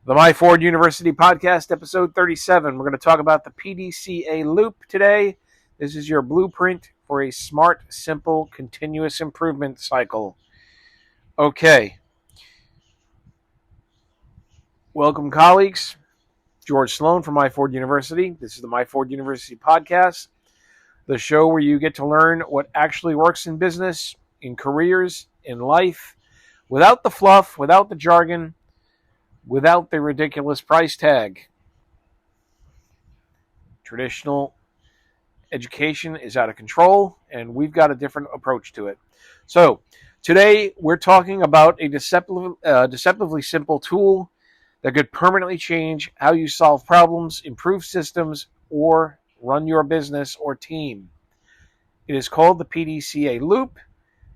The MYFORD University Podcast, episode 37. We're going to talk about the PDCA loop today. This is your blueprint for a smart, simple, continuous improvement cycle. Okay. Welcome, colleagues. George Sloan from MYFORD University. This is the MYFORD University Podcast, the show where you get to learn what actually works in business, in careers, in life, without the fluff, without the jargon, without the ridiculous price tag. Traditional education is out of control, and we've got a different approach to it. So today we're talking about a deceptively simple tool that could permanently change how you solve problems, improve systems, or run your business or team. It is called the PDCA loop.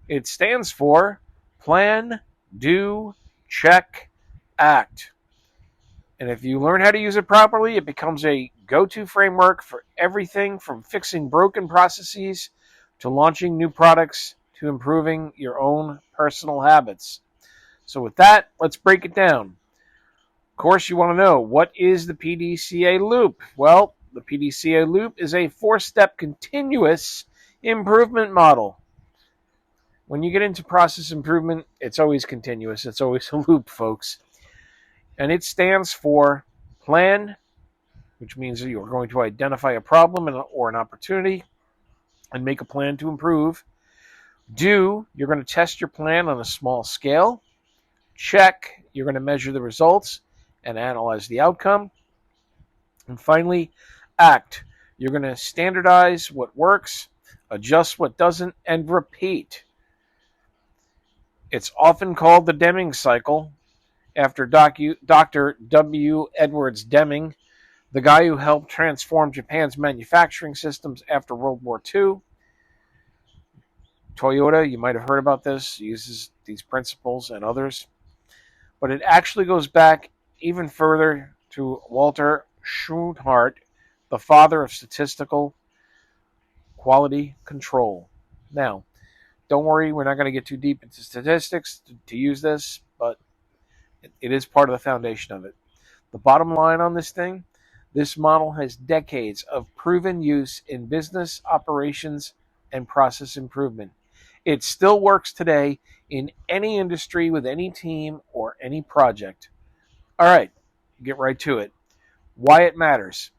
It stands for Plan, Do, Check, Act. And if you learn how to use it properly, it becomes a go-to framework for everything from fixing broken processes to launching new products to improving your own personal habits. So with that, let's break it down. Of course, you want to know, what is the PDCA loop? Well, the PDCA loop is a 4-step continuous improvement model. When you get into process improvement, it's always continuous. It's always a loop, folks. And it stands for Plan, which means that you're going to identify a problem or an opportunity and make a plan to improve. Do, you're going to test your plan on a small scale. Check, you're going to measure the results and analyze the outcome. And finally, act, you're going to standardize what works, adjust what doesn't, and repeat. It's often called the Deming cycle, after Dr. W. Edwards Deming, the guy who helped transform Japan's manufacturing systems after World War II. Toyota, you might have heard about this, uses these principles and others. But it actually goes back even further to Walter Schroedhart, the father of statistical quality control. Now, don't worry, we're not going to get too deep into statistics to use this, but it is part of the foundation of it. The bottom line on this thing, this model has decades of proven use in business operations and process improvement. It still works today in any industry with any team or any project. All right, get right to it. Why it matters.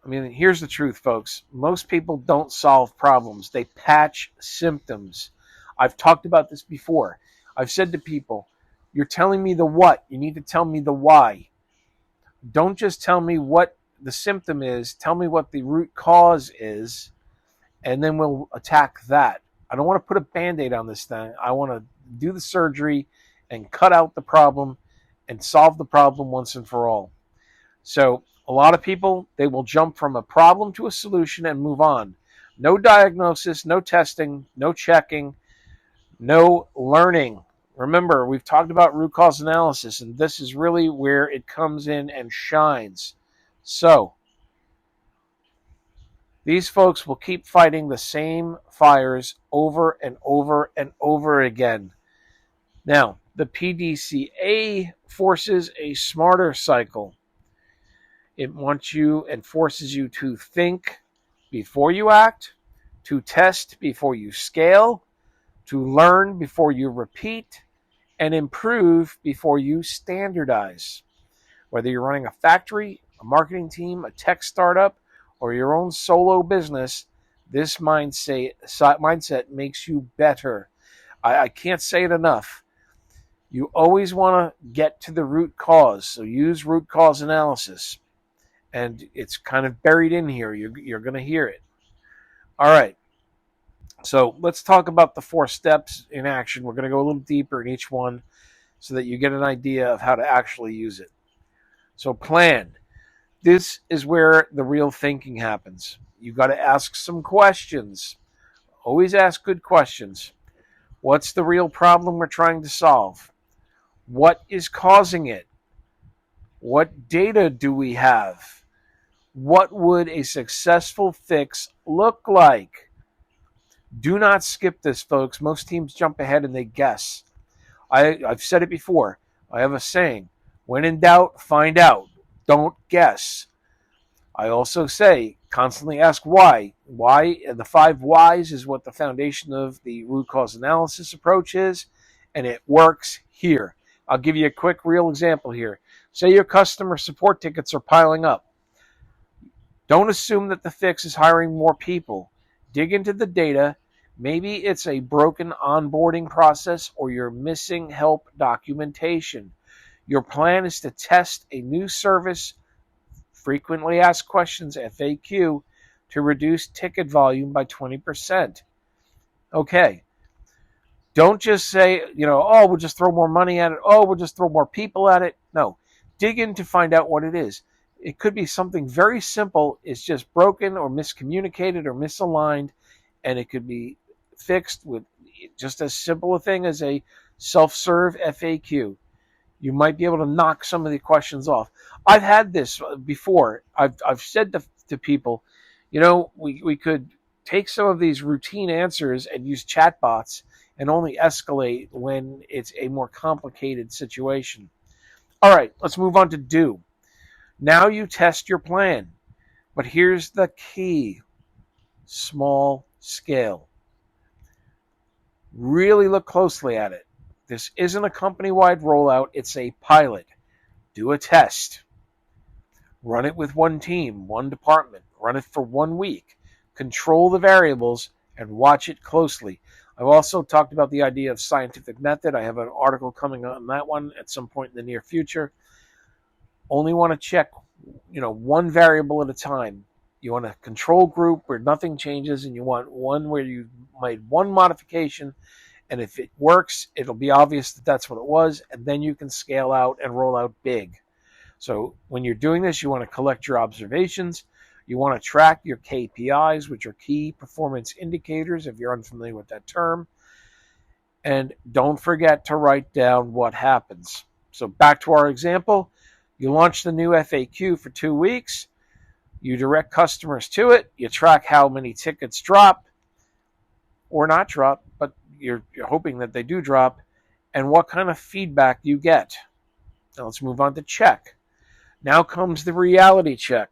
I mean, here's the truth, folks. Most people don't solve problems. They patch symptoms. I've talked about this before. I've said to people, you're telling me the what. You need to tell me the why. Don't just tell me what the symptom is. Tell me what the root cause is, and then we'll attack that. I don't want to put a Band-Aid on this thing. I want to do the surgery and cut out the problem and solve the problem once and for all. So a lot of people, they will jump from a problem to a solution and move on. No diagnosis, no testing, no checking, no learning. Remember, we've talked about root cause analysis, and this is really where it comes in and shines. So, these folks will keep fighting the same fires over and over and over again. Now, the PDCA forces a smarter cycle. It wants you and forces you to think before you act, to test before you scale, to learn before you repeat, and improve before you standardize. Whether you're running a factory, a marketing team, a tech startup, or your own solo business, this mindset makes you better. I can't say it enough. You always want to get to the root cause, so use root cause analysis. And it's kind of buried in here. You're going to hear it. All right. So let's talk about the 4 steps in action. We're going to go a little deeper in each one so that you get an idea of how to actually use it. So plan. This is where the real thinking happens. You've got to ask some questions. Always ask good questions. What's the real problem we're trying to solve? What is causing it? What data do we have? What would a successful fix look like? Do not skip this, folks. Most teams jump ahead and they guess. I've said it before. I have a saying. When in doubt, find out. Don't guess. I also say constantly ask why. Why, the 5 whys is what the foundation of the root cause analysis approach is, and it works here. I'll give you a quick real example here. Say your customer support tickets are piling up. Don't assume that the fix is hiring more people. Dig into the data. Maybe it's a broken onboarding process or you're missing help documentation. Your plan is to test a new service, frequently asked questions, FAQ, to reduce ticket volume by 20%. Okay. Don't just say, oh, we'll just throw more money at it. Oh, we'll just throw more people at it. No. Dig in to find out what it is. It could be something very simple. It's just broken or miscommunicated or misaligned, and it could be fixed with just as simple a thing as a self-serve FAQ. You might be able to knock some of the questions off. I've had this before. I've said to people, we could take some of these routine answers and use chatbots and only escalate when it's a more complicated situation. All right, let's move on to do. Now you test your plan. But here's the key. Small scale. Really look closely at it. This isn't a company-wide rollout. It's a pilot. Do a test. Run it with one team, one department. Run it for 1 week. Control the variables and watch it closely. I've also talked about the idea of scientific method. I have an article coming on that one at some point in the near future. Only want to check, one variable at a time. You want a control group where nothing changes, and you want one where you made one modification, and if it works, it'll be obvious that that's what it was, and then you can scale out and roll out big. So when you're doing this, you want to collect your observations. You want to track your KPIs, which are key performance indicators, if you're unfamiliar with that term. And don't forget to write down what happens. So back to our example. You launch the new FAQ for 2 weeks. You direct customers to it. You track how many tickets drop or not drop, but you're hoping that they do drop, and what kind of feedback you get. Now let's move on to check. Now comes the reality check.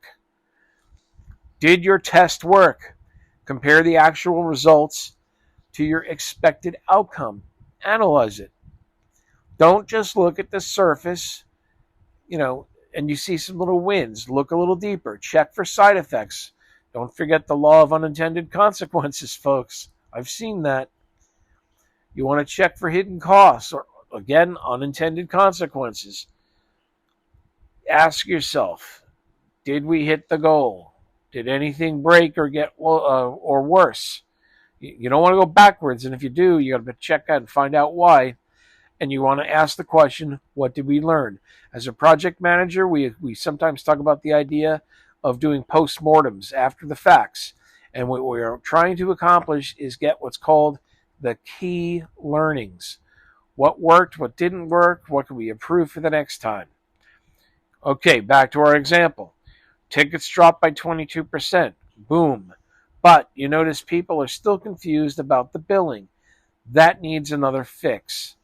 Did your test work? Compare the actual results to your expected outcome. Analyze it. Don't just look at the surface, and you see some little wins. Look a little deeper. Check for side effects. Don't forget the law of unintended consequences, folks. I've seen that. You want to check for hidden costs or, again, unintended consequences. Ask yourself, did we hit the goal? Did anything break or get or worse? You don't want to go backwards, and if you do, you got to check out and find out why. And you want to ask the question, what did we learn? As a project manager, we sometimes talk about the idea of doing postmortems after the facts. And what we are trying to accomplish is get what's called the key learnings. What worked, what didn't work, what can we improve for the next time? Okay, back to our example. Tickets dropped by 22%. Boom. But you notice people are still confused about the billing. That needs another fix.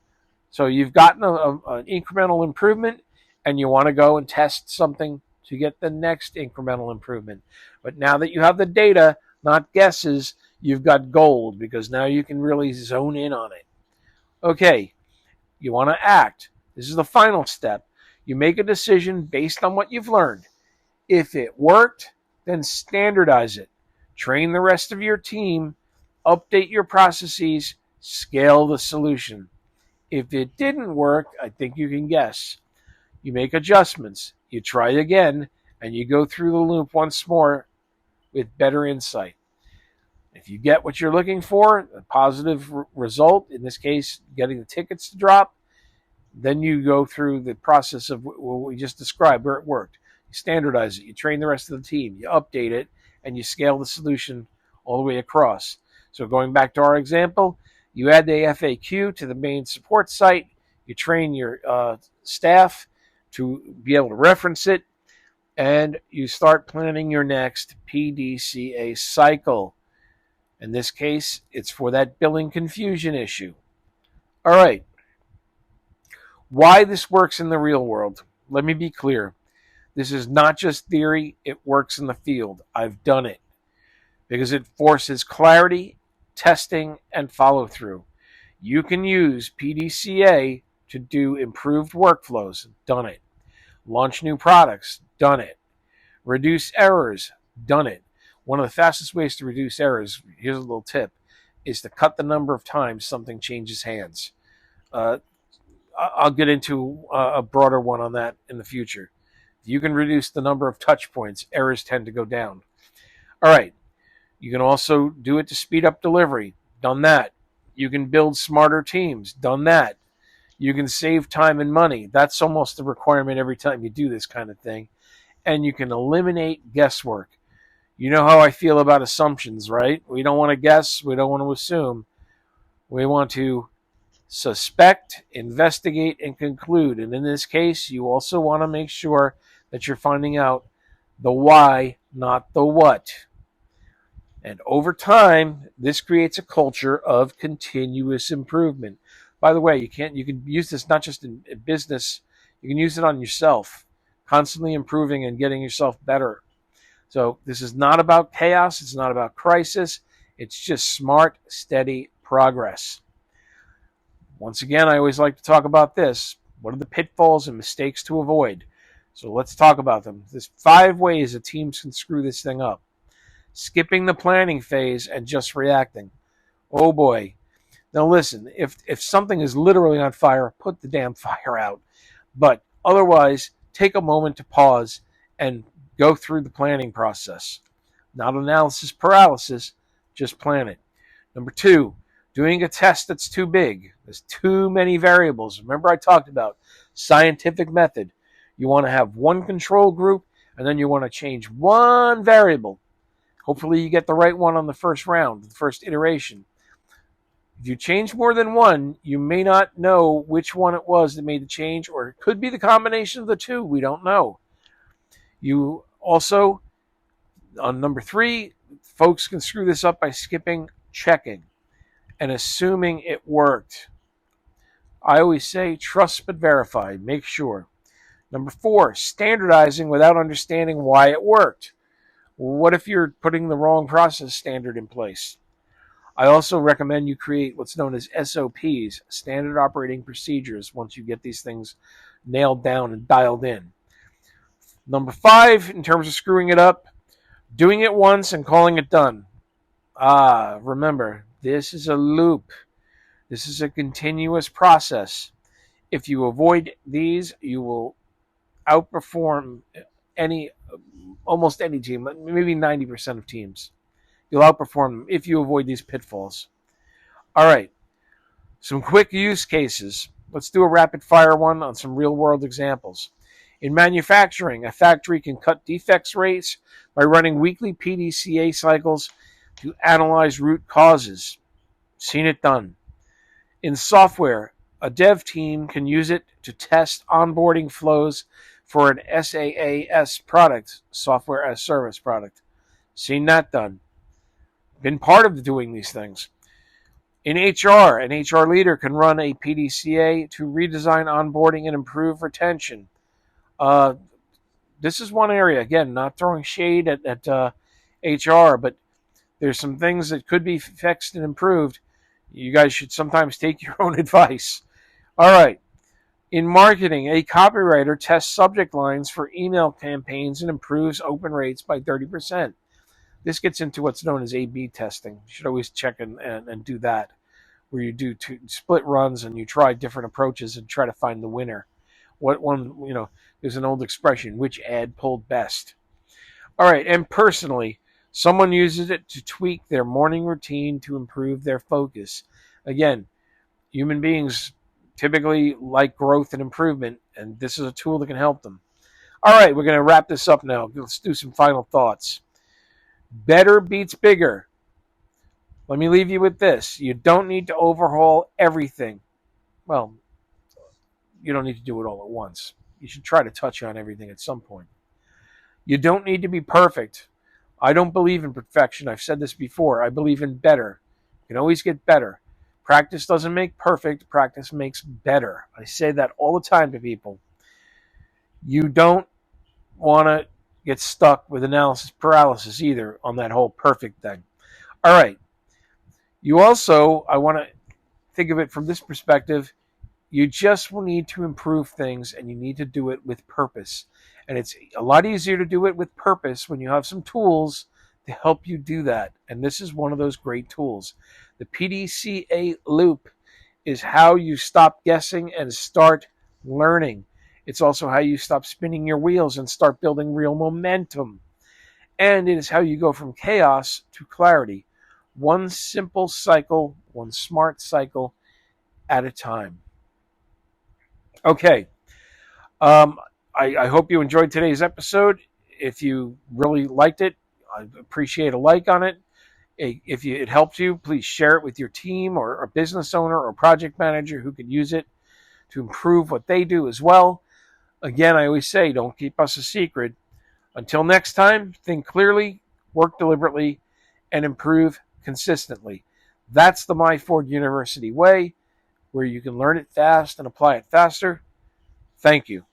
So you've gotten an incremental improvement, and you want to go and test something to get the next incremental improvement. But now that you have the data, not guesses, you've got gold, because now you can really zone in on it. Okay, you want to act. This is the final step. You make a decision based on what you've learned. If it worked, then standardize it. Train the rest of your team. Update your processes. Scale the solution. If it didn't work, I think you can guess. You make adjustments. You try again, and you go through the loop once more with better insight. If you get what you're looking for, a positive result, in this case, getting the tickets to drop, then you go through the process of what we just described, where it worked. You standardize it. You train the rest of the team. You update it, and you scale the solution all the way across. So going back to our example, you add the FAQ to the main support site. You train your staff to be able to reference it, and you start planning your next PDCA cycle. In this case, it's for that billing confusion issue. All right. Why this works in the real world. let me be clear. This is not just theory, it works in the field. I've done it because it forces clarity, testing, and follow through. You can use PDCA to do improved workflows. Done it. Launch new products. Done it. Reduce errors. Done it. One of the fastest ways to reduce errors, here's a little tip, is to cut the number of times something changes hands. I'll get into a broader one on that in the future. If you can reduce the number of touch points, errors tend to go down. All right. You can also do it to speed up delivery. Done that. You can build smarter teams. Done that. You can save time and money. That's almost a requirement every time you do this kind of thing. And you can eliminate guesswork. You know how I feel about assumptions, right? We don't want to guess. We don't want to assume. We want to suspect, investigate, and conclude. And in this case, you also want to make sure that you're finding out the why, not the what. And over time, this creates a culture of continuous improvement. By the way, you can use this not just in business, you can use it on yourself, constantly improving and getting yourself better. So this is not about chaos, it's not about crisis, it's just smart, steady progress. Once again, I always like to talk about this. What are the pitfalls and mistakes to avoid? So let's talk about them. There's 5 ways that teams can screw this thing up. Skipping the planning phase and just reacting. Oh boy. Now listen, if something is literally on fire, put the damn fire out. But otherwise, take a moment to pause and go through the planning process. Not analysis paralysis, just plan it. Number 2, doing a test that's too big. There's too many variables. Remember I talked about scientific method. You want to have one control group, and then you want to change one variable. Hopefully you get the right one on the first round, the first iteration. If you change more than one, you may not know which one it was that made the change, or it could be the combination of the two. We don't know. You also, on number 3, folks can screw this up by skipping checking and assuming it worked. I always say trust but verify. Make sure. Number 4, standardizing without understanding why it worked. What if you're putting the wrong process standard in place? I also recommend you create what's known as SOPs, standard operating procedures, once you get these things nailed down and dialed in. Number 5, in terms of screwing it up, doing it once and calling it done. Remember, this is a loop. This is a continuous process. If you avoid these, you will outperform almost any team, maybe 90% of teams. You'll outperform them if you avoid these pitfalls. All right, some quick use cases. Let's do a rapid fire one on some real world examples. In manufacturing, a factory can cut defects rates by running weekly PDCA cycles to analyze root causes. Seen it done. In software, a dev team can use it to test onboarding flows for an SaaS product, software as service product. Seen that done. Been part of doing these things. In HR, an HR leader can run a PDCA to redesign onboarding and improve retention. This is one area, again, not throwing shade at HR, but there's some things that could be fixed and improved. You guys should sometimes take your own advice. All right. In marketing, a copywriter tests subject lines for email campaigns and improves open rates by 30%. This gets into what's known as A/B testing. You should always check and do that, where you do 2 split runs and you try different approaches and try to find the winner. What one, there's an old expression, which ad pulled best. All right, and personally, someone uses it to tweak their morning routine to improve their focus. Again, human beings typically like growth and improvement, and this is a tool that can help them. All right, we're going to wrap this up now. Let's do some final thoughts. Better beats bigger. Let me leave you with this. You don't need to overhaul everything. Well, you don't need to do it all at once. You should try to touch on everything at some point. You don't need to be perfect. I don't believe in perfection. I've said this before. I believe in better. You can always get better. Practice doesn't make perfect. Practice makes better. I say that all the time to people. You don't want to get stuck with analysis paralysis either on that whole perfect thing. All right. You also, I want to think of it from this perspective. You just will need to improve things and you need to do it with purpose. And it's a lot easier to do it with purpose when you have some tools to help you do that. And this is one of those great tools. The PDCA loop is how you stop guessing and start learning. It's also how you stop spinning your wheels and start building real momentum. And it is how you go from chaos to clarity. One simple cycle, one smart cycle at a time. Okay. Um, I hope you enjoyed today's episode. If you really liked it, I appreciate a like on it. If it helped you, please share it with your team or a business owner or project manager who could use it to improve what they do as well. Again, I always say, don't keep us a secret. Until next time, think clearly, work deliberately, and improve consistently. That's the MYFORD University way, where you can learn it fast and apply it faster. Thank you.